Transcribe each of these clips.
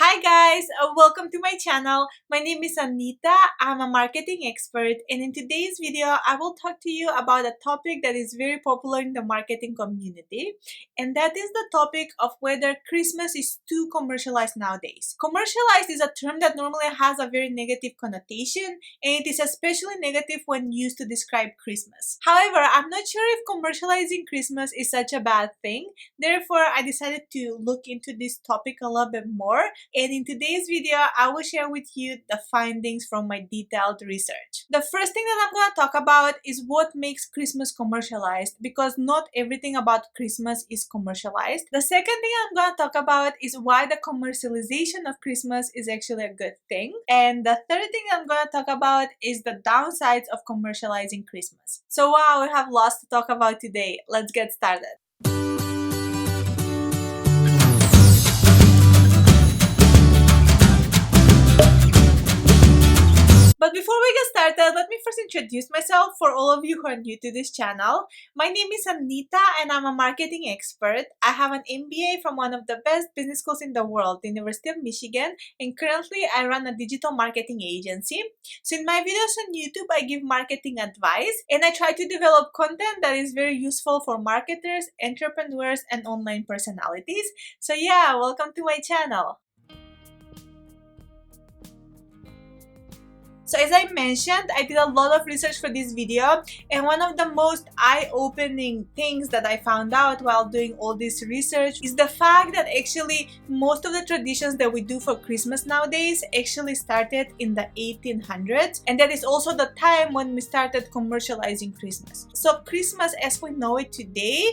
Hi guys, welcome to my channel. My name is Anita. I'm a marketing expert, and in today's video I will talk to you about a topic that is very popular in the marketing community, and that is the topic of whether Christmas is too commercialized nowadays. Commercialized is a term that normally has a very negative connotation, and it is especially negative when used to describe Christmas. However, I'm not sure if commercializing Christmas is such a bad thing. Therefore, I decided to look into this topic a little bit more, and in today's video, I will share with you the findings from my detailed research. The first thing that I'm going to talk about is what makes Christmas commercialized, because not everything about Christmas is commercialized. The second thing I'm going to talk about is why the commercialization of Christmas is actually a good thing. And the third thing I'm going to talk about is the downsides of commercializing Christmas. So wow, we have lots to talk about today. Let's get started. But before we get started, let me first introduce myself for all of you who are new to this channel. My name is Anita and I'm a marketing expert. I have an MBA from one of the best business schools in the world, the University of Michigan, and currently I run a digital marketing agency. So in my videos on YouTube, I give marketing advice and I try to develop content that is very useful for marketers, entrepreneurs, and online personalities. So yeah, welcome to my channel. So as I mentioned, I did a lot of research for this video, and one of the most eye-opening things that I found out while doing all this research is the fact that actually most of the traditions that we do for Christmas nowadays actually started in the 1800s, and that is also the time when we started commercializing Christmas. So Christmas as we know it today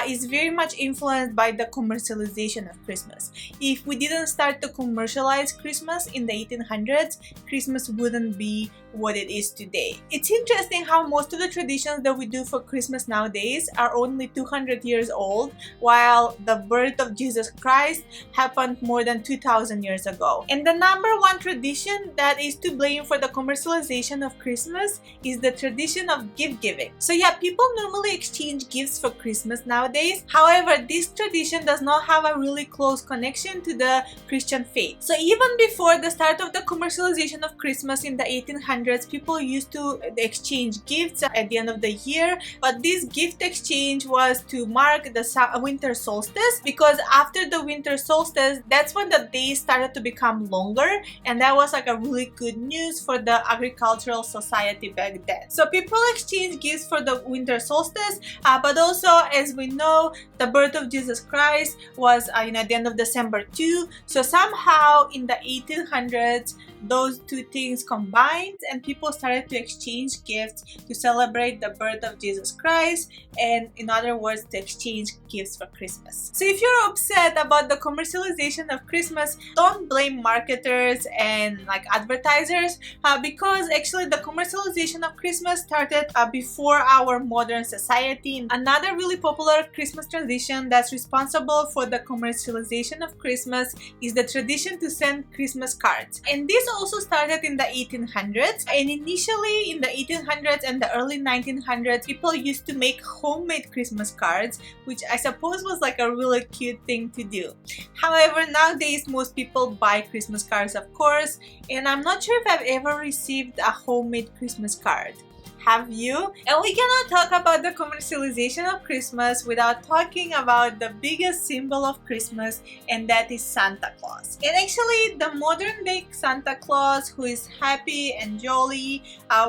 is very much influenced by the commercialization of Christmas. If we didn't start to commercialize Christmas in the 1800s, Christmas wouldn't be what it is today. It's interesting how most of the traditions that we do for Christmas nowadays are only 200 years old, while the birth of Jesus Christ happened more than 2,000 years ago. And the number one tradition that is to blame for the commercialization of Christmas is the tradition of gift giving. So yeah, people normally exchange gifts for Christmas nowadays. However, this tradition does not have a really close connection to the Christian faith. So even before the start of the commercialization of Christmas in the 1800s, people used to exchange gifts at the end of the year, but this gift exchange was to mark the winter solstice, because after the winter solstice, that's when the days started to become longer, and that was like a really good news for the agricultural society back then. So people exchange gifts for the winter solstice, but also, as we know, the birth of Jesus Christ was at the end of December too. So somehow in the 1800s, those two things combined and people started to exchange gifts to celebrate the birth of Jesus Christ, and in other words, to exchange gifts for Christmas. So if you're upset about the commercialization of Christmas, don't blame marketers and advertisers, because actually the commercialization of Christmas started before our modern society. Another really popular Christmas tradition that's responsible for the commercialization of Christmas is the tradition to send Christmas cards, and this also started in the 1800s. And initially in the 1800s and the early 1900s, people used to make homemade Christmas cards, which I suppose was like a really cute thing to do. However, nowadays most people buy Christmas cards, of course, and I'm not sure if I've ever received a homemade Christmas card. Have you? And we cannot talk about the commercialization of Christmas without talking about the biggest symbol of Christmas, and that is Santa Claus. And actually, the modern day Santa Claus, who is happy and jolly,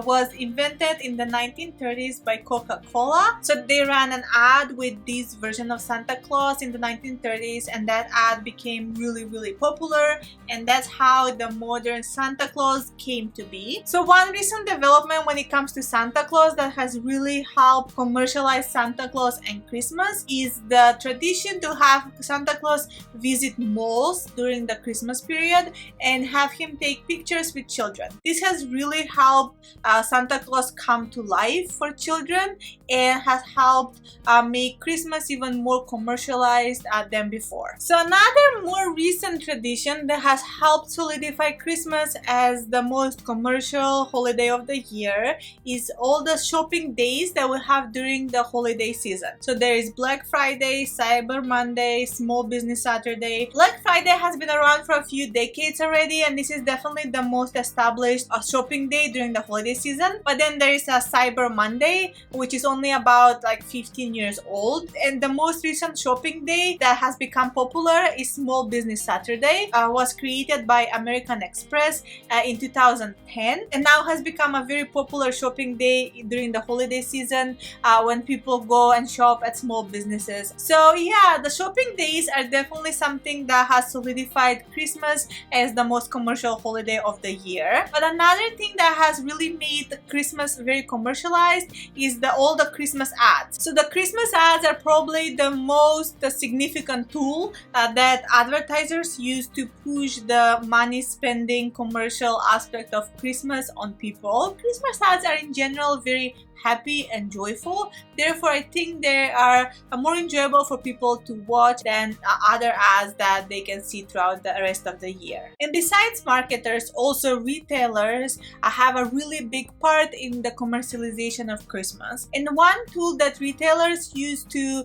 was invented in the 1930s by Coca-Cola. So they ran an ad with this version of Santa Claus in the 1930s, and that ad became really popular, and that's how the modern Santa Claus came to be. So one recent development when it comes to Santa Claus that has really helped commercialize Santa Claus and Christmas is the tradition to have Santa Claus visit malls during the Christmas period and have him take pictures with children. This has really helped Santa Claus come to life for children, and has helped make Christmas even more commercialized than before. So another more recent tradition that has helped solidify Christmas as the most commercial holiday of the year is is all the shopping days that we have during the holiday season. So there is Black Friday, Cyber Monday, Small Business Saturday. Black Friday has been around for a few decades already, and this is definitely the most established shopping day during the holiday season. But then there is a Cyber Monday, which is only about like 15 years old. And the most recent shopping day that has become popular is Small Business Saturday. Was created by American Express in 2010, and now has become a very popular shopping day during the holiday season when people go and shop at small businesses. So yeah, the shopping days are definitely something that has solidified Christmas as the most commercial holiday of the year. But another thing that has really made Christmas very commercialized is all the Christmas ads. So the Christmas ads are probably the most significant tool that advertisers use to push the money spending commercial aspect of Christmas on people. Christmas ads are in general very happy and joyful. Therefore, I think they are more enjoyable for people to watch than other ads that they can see throughout the rest of the year. And besides marketers, also retailers have a really big part in the commercialization of Christmas. And one tool that retailers use to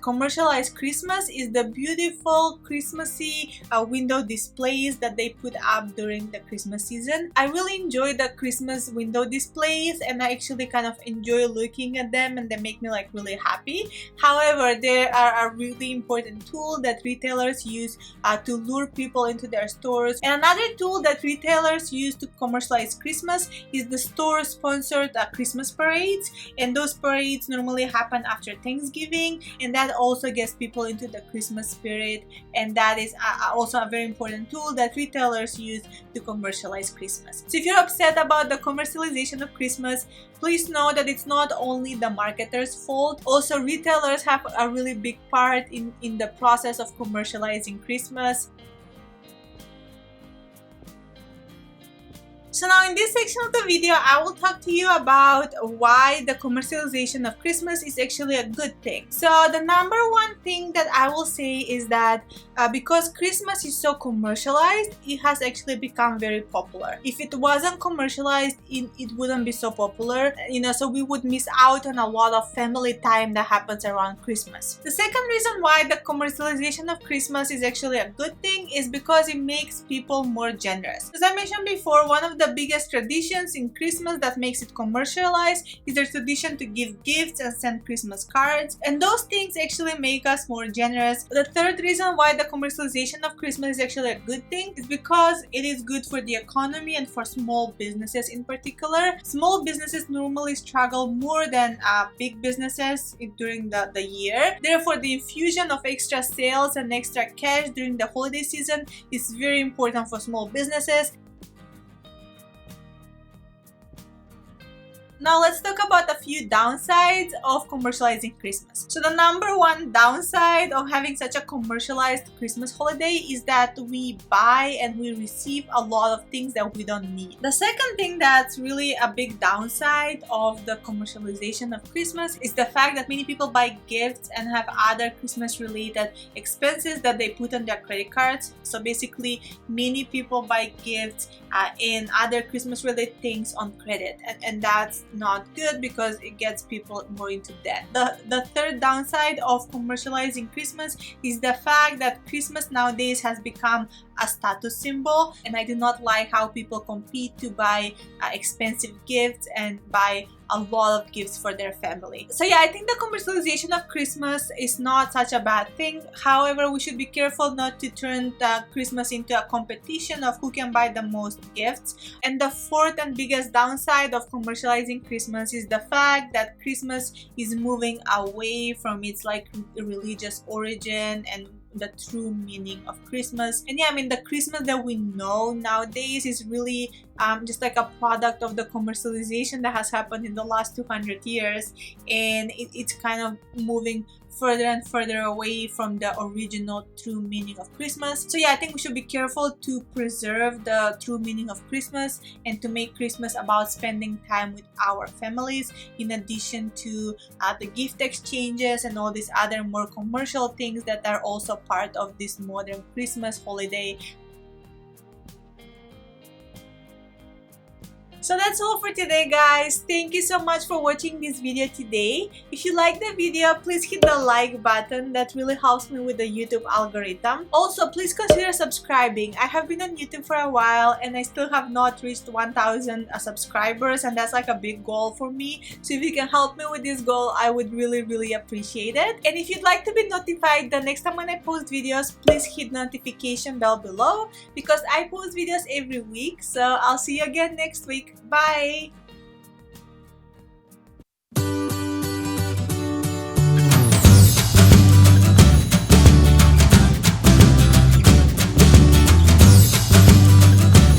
commercialize Christmas is the beautiful Christmassy window displays that they put up during the Christmas season. I really enjoy the Christmas window displays, and I actually kind of enjoy looking at them, and they make me like really happy. However, they are a really important tool that retailers use to lure people into their stores. And another tool that retailers use to commercialize Christmas is the store-sponsored Christmas parades, and those parades normally happen after Thanksgiving, and that also gets people into the Christmas spirit, and that is also a very important tool that retailers use to commercialize Christmas. So if you're upset about the commercialization of Christmas, please know that it's not only the marketers' fault. Also, retailers have a really big part in the process of commercializing Christmas. So now in this section of the video, I will talk to you about why the commercialization of Christmas is actually a good thing. So the number one thing that I will say is that because Christmas is so commercialized, it has actually become very popular. If it wasn't commercialized, it wouldn't be so popular, so we would miss out on a lot of family time that happens around Christmas. The second reason why the commercialization of Christmas is actually a good thing is because it makes people more generous. As I mentioned before, one of the biggest traditions in Christmas that makes it commercialized is the tradition to give gifts and send Christmas cards, and those things actually make us more generous. The third reason why the commercialization of Christmas is actually a good thing is because it is good for the economy and for small businesses in particular. Small businesses normally struggle more than big businesses during the year. Therefore, the infusion of extra sales and extra cash during the holiday season is very important for small businesses. Now let's talk about a few downsides of commercializing Christmas. So the number one downside of having such a commercialized Christmas holiday is that we buy and we receive a lot of things that we don't need. The second thing that's really a big downside of the commercialization of Christmas is the fact that many people buy gifts and have other Christmas related expenses that they put on their credit cards. So basically, many people buy gifts and other Christmas related things on credit, and that's not good because it gets people more into debt. The third downside of commercializing Christmas is the fact that Christmas nowadays has become a status symbol, and I do not like how people compete to buy expensive gifts and buy a lot of gifts for their family. So yeah, I think the commercialization of Christmas is not such a bad thing. However, we should be careful not to turn Christmas into a competition of who can buy the most gifts. And the fourth and biggest downside of commercializing Christmas is the fact that Christmas is moving away from its religious origin and the true meaning of Christmas. And yeah, I mean, the Christmas that we know nowadays is really just like a product of the commercialization that has happened in the last 200 years, and it's kind of moving further and further away from the original true meaning of Christmas. So yeah, I think we should be careful to preserve the true meaning of Christmas and to make Christmas about spending time with our families, in addition to the gift exchanges and all these other more commercial things that are also part of this modern Christmas holiday. So that's all for today, guys. Thank you so much for watching this video today. If you like the video, please hit the like button. That really helps me with the YouTube algorithm. Also, please consider subscribing. I have been on YouTube for a while and I still have not reached 1,000 subscribers, and that's like a big goal for me. So if you can help me with this goal, I would really appreciate it. And if you'd like to be notified the next time when I post videos, please hit the notification bell below because I post videos every week. So I'll see you again next week. Bye!